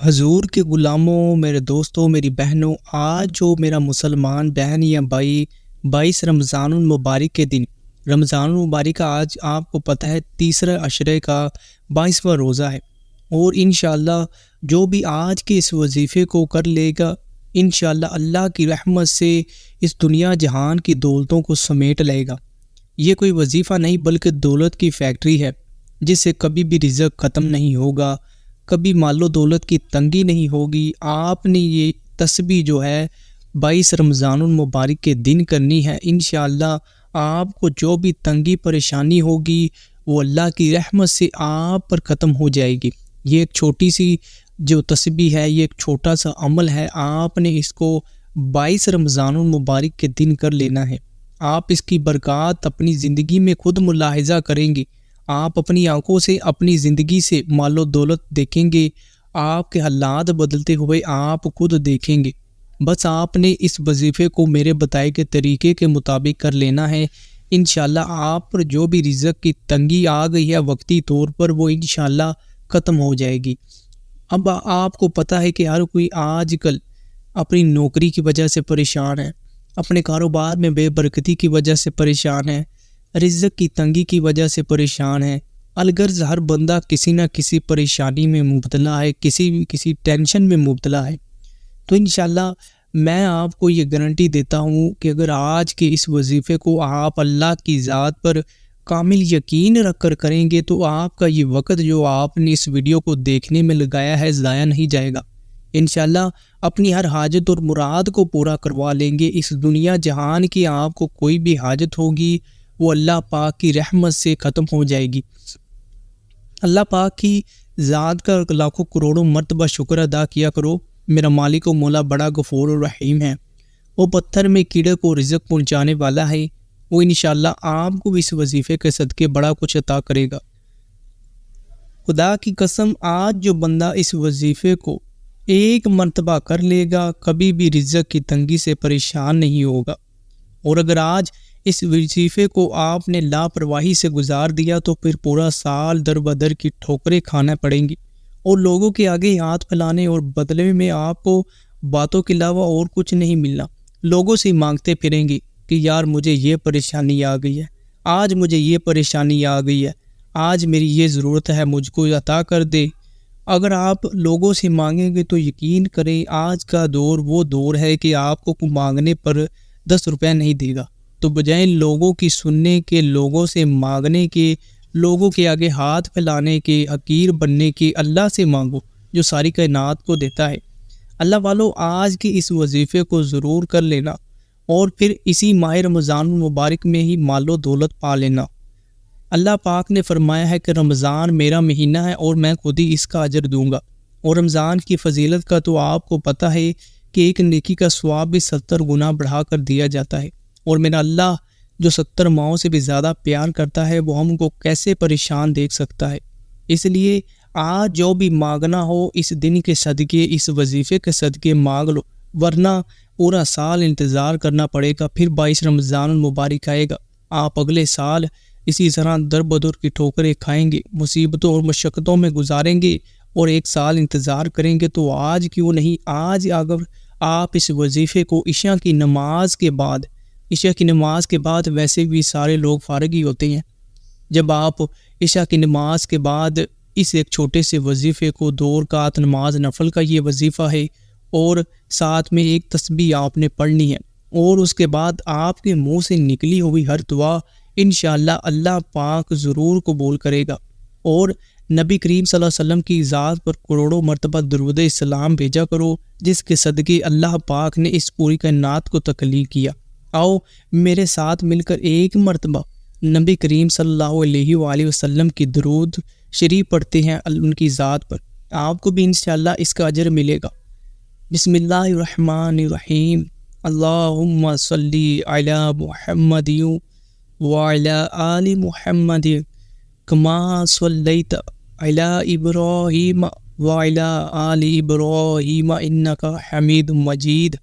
حضور کے غلاموں، میرے دوستوں، میری بہنوں، آج جو میرا مسلمان بہن یا بھائی 22 رمضان المبارک کے دن، رمضان المبارک کا آج آپ کو پتہ ہے تیسرا عشرے کا 22واں روزہ ہے، اور انشاءاللہ جو بھی آج کے اس وظیفے کو کر لے گا، انشاءاللہ اللہ کی رحمت سے اس دنیا جہان کی دولتوں کو سمیٹ لے گا۔ یہ کوئی وظیفہ نہیں بلکہ دولت کی فیکٹری ہے، جس سے کبھی بھی رزق ختم نہیں ہوگا، کبھی مال و دولت کی تنگی نہیں ہوگی۔ آپ نے یہ تسبیح جو ہے 22 رمضان المبارک کے دن کرنی ہے، انشاءاللہ آپ کو جو بھی تنگی پریشانی ہوگی وہ اللہ کی رحمت سے آپ پر ختم ہو جائے گی۔ یہ ایک چھوٹی سی جو تسبیح ہے، یہ ایک چھوٹا سا عمل ہے، آپ نے اس کو 22 رمضان المبارک کے دن کر لینا ہے۔ آپ اس کی برکات اپنی زندگی میں خود ملاحظہ کریں گے، آپ اپنی آنکھوں سے اپنی زندگی سے مال و دولت دیکھیں گے، آپ کے حالات بدلتے ہوئے آپ خود دیکھیں گے۔ بس آپ نے اس وظیفے کو میرے بتائے گئے طریقے کے مطابق کر لینا ہے، انشاءاللہ آپ پر جو بھی رزق کی تنگی آ گئی ہے وقتی طور پر وہ انشاءاللہ ختم ہو جائے گی۔ اب آپ کو پتہ ہے کہ ہر کوئی آج کل اپنی نوکری کی وجہ سے پریشان ہے، اپنے کاروبار میں بے برکتی کی وجہ سے پریشان ہے، رزق کی تنگی کی وجہ سے پریشان ہے۔ الغرض ہر بندہ کسی نہ کسی پریشانی میں مبتلا ہے، کسی ٹینشن میں مبتلا ہے۔ تو انشاءاللہ میں آپ کو یہ گارنٹی دیتا ہوں کہ اگر آج کے اس وظیفے کو آپ اللہ کی ذات پر کامل یقین رکھ کر کریں گے تو آپ کا یہ وقت جو آپ نے اس ویڈیو کو دیکھنے میں لگایا ہے ضائع نہیں جائے گا۔ انشاءاللہ اپنی ہر حاجت اور مراد کو پورا کروا لیں گے۔ اس دنیا جہان کی آپ کو کوئی بھی حاجت ہوگی وہ اللہ پاک کی رحمت سے ختم ہو جائے گی۔ اللہ پاک کی ذات کا لاکھوں کروڑوں مرتبہ شکر ادا کیا کرو، میرا مالک و مولا بڑا غفور و رحیم ہے، وہ پتھر میں کیڑے کو رزق پہنچانے والا ہے، وہ انشاءاللہ آپ کو اس وظیفے کے صدقے بڑا کچھ عطا کرے گا۔ خدا کی قسم آج جو بندہ اس وظیفے کو ایک مرتبہ کر لے گا کبھی بھی رزق کی تنگی سے پریشان نہیں ہوگا، اور اگر آج اس وظیفے کو آپ نے لاپرواہی سے گزار دیا تو پھر پورا سال در بدر کی ٹھوکریں کھانا پڑیں گی، اور لوگوں کے آگے ہاتھ پھیلانے اور بدلے میں آپ کو باتوں کے علاوہ اور کچھ نہیں ملنا۔ لوگوں سے مانگتے پھریں گے کہ یار مجھے یہ پریشانی آ گئی ہے، آج مجھے یہ پریشانی آ گئی ہے، آج میری یہ ضرورت ہے، مجھ کو عطا کر دے۔ اگر آپ لوگوں سے مانگیں گے تو یقین کریں آج کا دور وہ دور ہے کہ آپ کو مانگنے پر 10 روپے نہیں دے گا، تو بجائے لوگوں کی سننے کے، لوگوں سے مانگنے کے، لوگوں کے آگے ہاتھ پھیلانے کے، حقیر بننے کے، اللہ سے مانگو جو ساری کائنات کو دیتا ہے۔ اللہ والو آج کے اس وظیفے کو ضرور کر لینا، اور پھر اسی ماہ رمضان المبارک میں ہی مال و دولت پا لینا۔ اللہ پاک نے فرمایا ہے کہ رمضان میرا مہینہ ہے اور میں خود ہی اس کا اجر دوں گا، اور رمضان کی فضیلت کا تو آپ کو پتہ ہے کہ ایک نیکی کا ثواب بھی 70 گنا بڑھا کر دیا جاتا ہے، اور میرا اللہ جو 70 ماؤں سے بھی زیادہ پیار کرتا ہے وہ ہم کو کیسے پریشان دیکھ سکتا ہے۔ اس لیے آج جو بھی مانگنا ہو اس دن کے صدقے، اس وظیفے کے صدقے مانگ لو، ورنہ پورا سال انتظار کرنا پڑے گا، پھر 22 رمضان المبارک آئے گا، آپ اگلے سال اسی طرح در بدر کی ٹھوکریں کھائیں گے، مصیبتوں اور مشقتوں میں گزاریں گے، اور ایک سال انتظار کریں گے۔ تو آج کیوں نہیں، آج اگر آپ اس وظیفے کو عشاء کی نماز کے بعد ویسے بھی سارے لوگ فارغ ہی ہوتے ہیں، جب آپ عشاء کی نماز کے بعد اس ایک چھوٹے سے وظیفے کو 2 رکعت نماز نفل کا یہ وظیفہ ہے، اور ساتھ میں ایک تسبیح آپ نے پڑھنی ہے، اور اس کے بعد آپ کے منہ سے نکلی ہوئی ہر دعا انشاءاللہ اللہ پاک ضرور قبول کرے گا، اور نبی کریم صلی اللہ علیہ وسلم کی ذات پر کروڑوں مرتبہ درود السلام بھیجا کرو، جس کے صدقے اللہ پاک نے اس پوری کائنات کو تخلیق کیا۔ آؤ میرے ساتھ مل کر ایک مرتبہ نبی کریم صلی اللہ علیہ وآلہ وسلم کی درود شریف پڑھتے ہیں ان کی ذات پر، آپ کو بھی انشاءاللہ اس کا اجر ملے گا۔ بسم اللہ الرحمن الرحیم، اللہم صلی علی محمد وعلی آل محمد کما صلیت علی ابراہیم وعلی آل ابراہیم انک حمید مجید،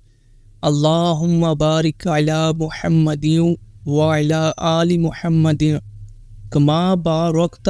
اللہم بارک علی محمد وعلی آل محمد کما بارکت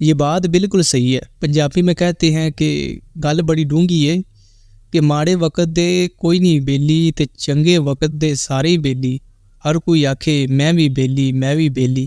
یہ بات بالکل صحیح ہے۔ پنجابی میں کہتے ہیں کہ گل بڑی ڈونگی ہے کہ ماڑے وقت دے کوئی نہیں بیلی تے چنگے وقت دے سارے ہی بیلی، ہر کوئی آکھے میں بھی بیلی میں بھی بیلی۔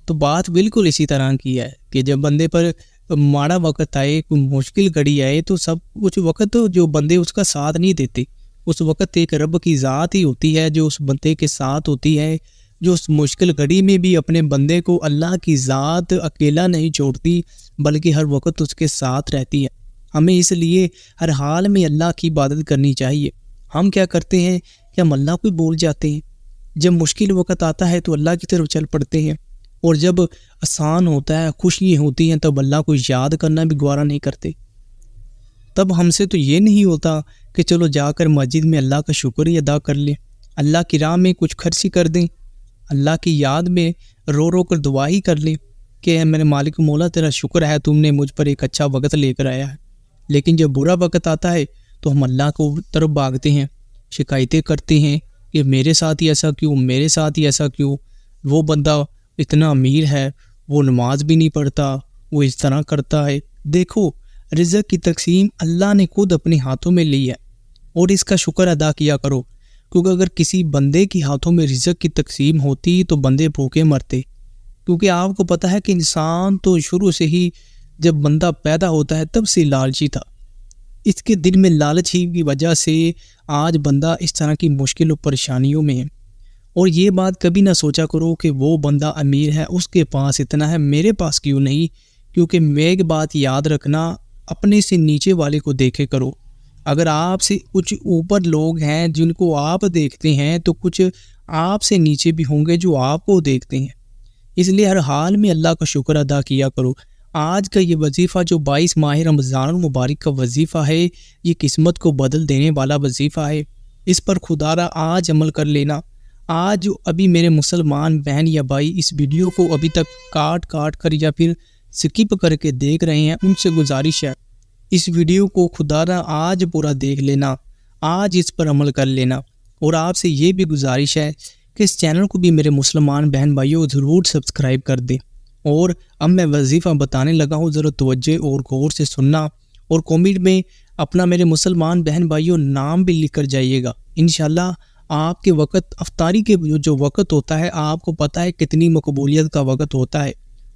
تو بات بالکل اسی طرح کی ہے کہ جب بندے پر ماڑا وقت آئے، کوئی مشکل گھڑی آئے، تو سب کچھ وقت جو بندے اس کا ساتھ نہیں دیتے، اس وقت ایک رب کی ذات ہی ہوتی ہے جو اس بندے کے ساتھ ہوتی ہے، جو اس مشکل گھڑی میں بھی اپنے بندے کو اللہ کی ذات اکیلا نہیں چھوڑتی بلکہ ہر وقت اس کے ساتھ رہتی ہے۔ ہمیں اس لیے ہر حال میں اللہ کی عبادت کرنی چاہیے۔ ہم کیا کرتے ہیں کہ ہم اللہ کو بھول جاتے ہیں، جب مشکل وقت آتا ہے تو اللہ کی طرف چل پڑتے ہیں، اور جب آسان ہوتا ہے، خوشی ہوتی ہیں، تب اللہ کو یاد کرنا بھی گوارا نہیں کرتے۔ تب ہم سے تو یہ نہیں ہوتا کہ چلو جا کر مسجد میں اللہ کا شکر ہی ادا کر لیں، اللہ کی راہ میں کچھ خرچی کر دیں، اللہ کی یاد میں رو رو کر دعا ہی کر لیں کہ اے میرے مالک مولا تیرا شکر ہے، تم نے مجھ پر ایک اچھا وقت لے کر آیا ہے۔ لیکن جب برا وقت آتا ہے تو ہم اللہ کو طرف بھاگتے ہیں، شکایتیں کرتے ہیں کہ میرے ساتھ ہی ایسا کیوں، میرے ساتھ ہی ایسا کیوں، وہ بندہ اتنا امیر ہے، وہ نماز بھی نہیں پڑھتا، وہ اس طرح کرتا ہے۔ دیکھو، رزق کی تقسیم اللہ نے خود اپنے ہاتھوں میں لی ہے، اور اس کا شکر ادا کیا کرو، کیونکہ اگر کسی بندے کے ہاتھوں میں رزق کی تقسیم ہوتی تو بندے بھوکے مرتے۔ کیونکہ آپ کو پتہ ہے کہ انسان تو شروع سے ہی جب بندہ پیدا ہوتا ہے تب سے لالچی تھا، اس کے دل میں لالچ ہی کی وجہ سے آج بندہ اس طرح کی مشکل و پریشانیوں میں ہے۔ اور یہ بات کبھی نہ سوچا کرو کہ وہ بندہ امیر ہے، اس کے پاس اتنا ہے، میرے پاس کیوں نہیں، کیونکہ میں ایک بات یاد رکھنا، اپنے سے نیچے والے کو دیکھے کرو۔ اگر آپ سے کچھ اوپر لوگ ہیں جن کو آپ دیکھتے ہیں تو کچھ آپ سے نیچے بھی ہوں گے جو آپ کو دیکھتے ہیں، اس لیے ہر حال میں اللہ کا شکر ادا کیا کرو۔ آج کا یہ وظیفہ جو 22 ماہ رمضان المبارک کا وظیفہ ہے، یہ قسمت کو بدل دینے والا وظیفہ ہے، اس پر خدا را آج عمل کر لینا۔ آج جو ابھی میرے مسلمان بہن یا بھائی اس ویڈیو کو ابھی تک کاٹ کر یا پھر سکپ کر کے دیکھ رہے ہیں، ان سے گزارش ہے اس ویڈیو کو خدا را آج پورا دیکھ لینا، آج اس پر عمل کر لینا۔ اور آپ سے یہ بھی گزارش ہے کہ اس چینل کو بھی میرے مسلمان بہن بھائیوں ضرور سبسکرائب کر دیں۔ اور اب میں وظیفہ بتانے لگا ہوں، ذرا توجہ اور غور سے سننا، اور کمنٹ میں اپنا میرے مسلمان بہن بھائیوں نام بھی لکھ کر جائیے گا۔ انشاءاللہ آپ کے وقت افطاری کے جو وقت ہوتا ہے، آپ کو پتہ ہے کتنی مقبولیت کا وقت ہوتا ہے،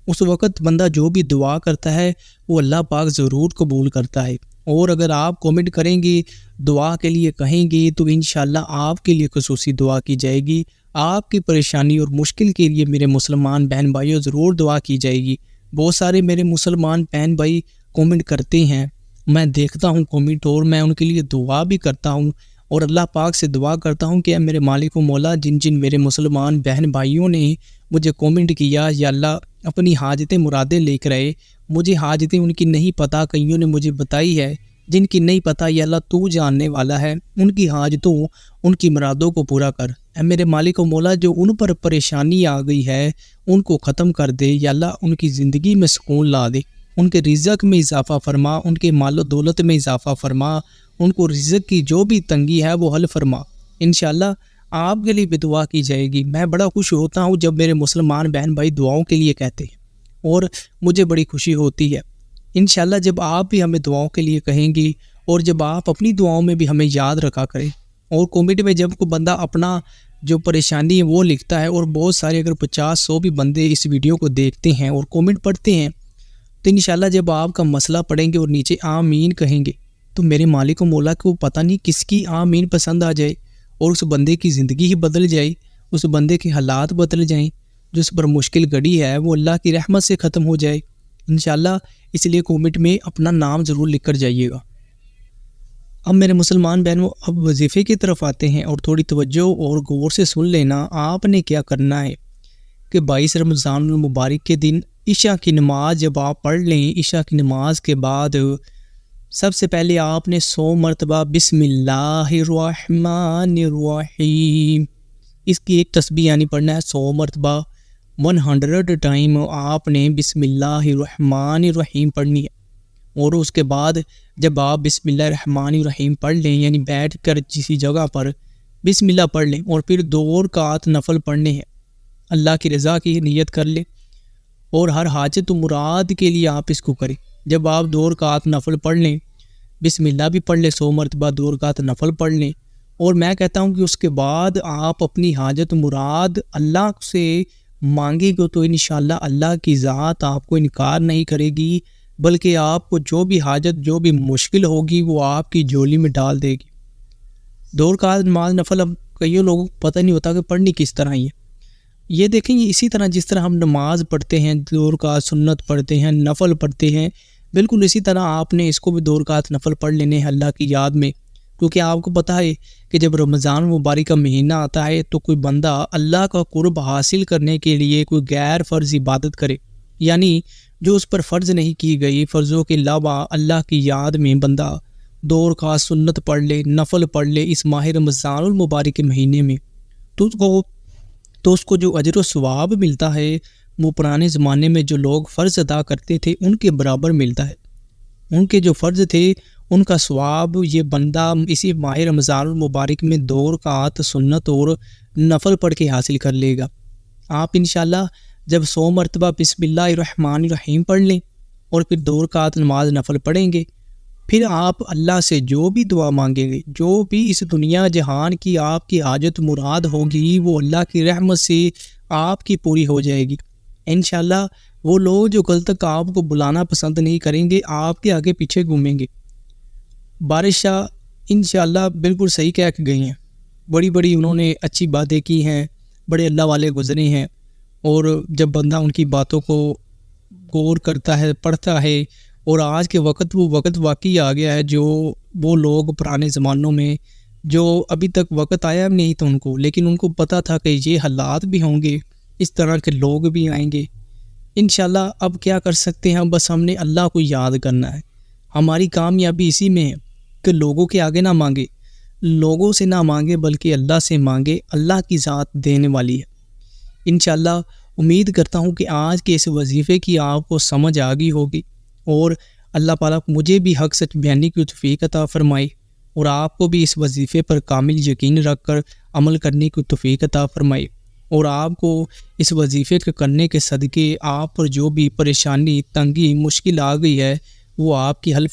اس وقت بندہ جو بھی دعا کرتا ہے وہ اللہ پاک ضرور قبول کرتا ہے۔ اور اگر آپ کمنٹ کریں گے، دعا کے لیے کہیں گے، تو انشاءاللہ آپ کے لیے خصوصی دعا کی جائے گی، آپ کی پریشانی اور مشکل کے لیے میرے مسلمان بہن بھائیوں ضرور دعا کی جائے گی۔ بہت سارے میرے مسلمان بہن بھائی کمنٹ کرتے ہیں، میں دیکھتا ہوں کمنٹ، اور میں ان کے لیے دعا بھی کرتا ہوں، اور اللہ پاک سے دعا کرتا ہوں کہ اے میرے مالک و مولا، جن میرے مسلمان بہن بھائیوں نے مجھے کمنٹ کیا، یا اللہ اپنی حاجتیں مرادیں لے کر آئے، مجھے حاجتیں ان کی نہیں پتہ، کئیوں نے مجھے بتائی ہے، جن کی نہیں پتہ یا اللہ تو جاننے والا ہے، ان کی حاجتوں، ان کی مرادوں کو پورا کر۔ اے میرے مالک و مولا، جو ان پر پریشانی آ گئی ہے ان کو ختم کر دے، یا اللہ ان کی زندگی میں سکون لا دے، ان کے رزق میں اضافہ فرما، ان کے مال و دولت میں اضافہ فرما، ان کو رزق کی جو بھی تنگی ہے وہ حل فرما۔ انشاءاللہ آپ کے لیے بھی دعا کی جائے گی۔ میں بڑا خوش ہوتا ہوں جب میرے مسلمان بہن بھائی دعاؤں کے لیے کہتے ہیں، اور مجھے بڑی خوشی ہوتی ہے۔ انشاءاللہ جب آپ بھی ہمیں دعاؤں کے لیے کہیں گی، اور جب آپ اپنی دعاؤں میں بھی ہمیں یاد رکھا کریں، اور کمنٹ میں جب کوئی بندہ اپنا جو پریشانی ہے وہ لکھتا ہے، اور بہت سارے اگر 50-100 بھی بندے اس ویڈیو کو دیکھتے ہیں اور کمنٹ پڑھتے ہیں، تو انشاءاللہ جب آپ کا مسئلہ پڑھیں گے اور نیچے آمین کہیں گے، تو میرے مالک و مولا کو پتہ نہیں کس کی آمین پسند آ جائے، اور اس بندے کی زندگی ہی بدل جائے، اس بندے کے حالات بدل جائیں، جو اس پر مشکل گھڑی ہے وہ اللہ کی رحمت سے ختم ہو جائے انشاءاللہ۔ اس لیے کمنٹ میں اپنا نام ضرور لکھ کر جائیے گا۔ اب میرے مسلمان بہنوں، اب وظیفے کی طرف آتے ہیں، اور تھوڑی توجہ اور غور سے سن لینا۔ آپ نے کیا کرنا ہے کہ 22 رمضان المبارک کے دن عشاء کی نماز جب آپ پڑھ لیں، عشاء کی نماز کے بعد سب سے پہلے آپ نے 100 مرتبہ بسم اللہ الرحمن الرحیم، اس کی ایک تسبیح یعنی پڑھنا ہے 100 مرتبہ، 100 ٹائم آپ نے بسم اللہ الرحمن الرحیم پڑھنی ہے۔ اور اس کے بعد جب آپ بسم اللہ الرحمن الرحیم پڑھ لیں، یعنی بیٹھ کر کسی جگہ پر بسم اللہ پڑھ لیں، اور پھر 2 رکعات نفل پڑھنے ہیں، اللہ کی رضا کی نیت کر لیں، اور ہر حاجت و مراد کے لیے آپ اس کو کریں۔ جب آپ 2 رکعت نفل پڑھ لیں، بسم اللہ بھی پڑھ لیں، 100 مرتبہ 2 رکعت نفل پڑھ لیں، اور میں کہتا ہوں کہ اس کے بعد آپ اپنی حاجت و مراد اللہ سے مانگے گے تو انشاءاللہ اللہ کی ذات آپ کو انکار نہیں کرے گی، بلکہ آپ کو جو بھی حاجت، جو بھی مشکل ہوگی وہ آپ کی جھولی میں ڈال دے گی۔ 2 رکعت نماز نفل اب کئی لوگوں کو پتہ نہیں ہوتا کہ پڑھنی کس طرح ہی ہے۔ یہ دیکھیں، یہ اسی طرح جس طرح ہم نماز پڑھتے ہیں، 2 رکعت سنت پڑھتے ہیں، نفل پڑھتے ہیں، بالکل اسی طرح آپ نے اس کو بھی 2 رکعت نفل پڑھ لینے ہیں اللہ کی یاد میں، کیونکہ آپ کو پتہ ہے کہ جب رمضان مبارک کا مہینہ آتا ہے تو کوئی بندہ اللہ کا قرب حاصل کرنے کے لیے کوئی غیر فرض عبادت کرے، یعنی جو اس پر فرض نہیں کی گئی، فرضوں کے علاوہ اللہ کی یاد میں بندہ 2 رکعت سنت پڑھ لے، نفل پڑھ لے اس ماہ رمضان المبارک کے مہینے میں، تو اس کو جو اجر و ثواب ملتا ہے وہ پرانے زمانے میں جو لوگ فرض ادا کرتے تھے ان کے برابر ملتا ہے۔ ان کے جو فرض تھے ان کا ثواب یہ بندہ اسی ماہ رمضان المبارک میں 2 رکعت سنت اور نفل پڑھ کے حاصل کر لے گا۔ آپ انشاءاللہ جب 100 مرتبہ بسم اللہ الرحمن الرحیم پڑھ لیں اور پھر 2 رکعت نماز نفل پڑھیں گے، پھر آپ اللہ سے جو بھی دعا مانگیں گے، جو بھی اس دنیا جہان کی آپ کی حاجت مراد ہوگی، وہ اللہ کی رحمت سے آپ کی پوری ہو جائے گی۔ انشاءاللہ وہ لوگ جو کل تک آپ کو بلانا پسند نہیں کریں گے، آپ کے آگے پیچھے گھومیں گے۔ بارش شاہ انشاءاللہ بالکل صحیح کہہ کے گئی ہیں، بڑی بڑی انہوں نے اچھی باتیں کی ہیں، بڑے اللہ والے گزرے ہیں، اور جب بندہ ان کی باتوں کو غور کرتا ہے، پڑھتا ہے، اور آج کے وقت وہ وقت واقعی آ گیا ہے جو وہ لوگ پرانے زمانوں میں جو ابھی تک وقت آیا نہیں تھا ان کو، لیکن ان کو پتہ تھا کہ یہ حالات بھی ہوں گے، اس طرح کے لوگ بھی آئیں گے۔ انشاءاللہ اب کیا کر سکتے ہیں، بس ہم نے اللہ کو یاد کرنا ہے۔ ہماری کامیابی اسی میں ہے کہ لوگوں کے آگے نہ مانگے، لوگوں سے نہ مانگے بلکہ اللہ سے مانگے، اللہ کی ذات دینے والی ہے۔ انشاءاللہ امید کرتا ہوں کہ آج کے اس وظیفے کی آپ کو سمجھ آ گئی ہوگی، اور اللہ پاک مجھے بھی حق سچ بیانی کی توفیق عطا فرمائے، اور آپ کو بھی اس وظیفے پر کامل یقین رکھ کر عمل کرنے کی توفیق عطا فرمائے، اور آپ کو اس وظیفے کے کرنے کے صدقے آپ پر جو بھی پریشانی، تنگی، مشکل آ گئی ہے وہ آپ کی حل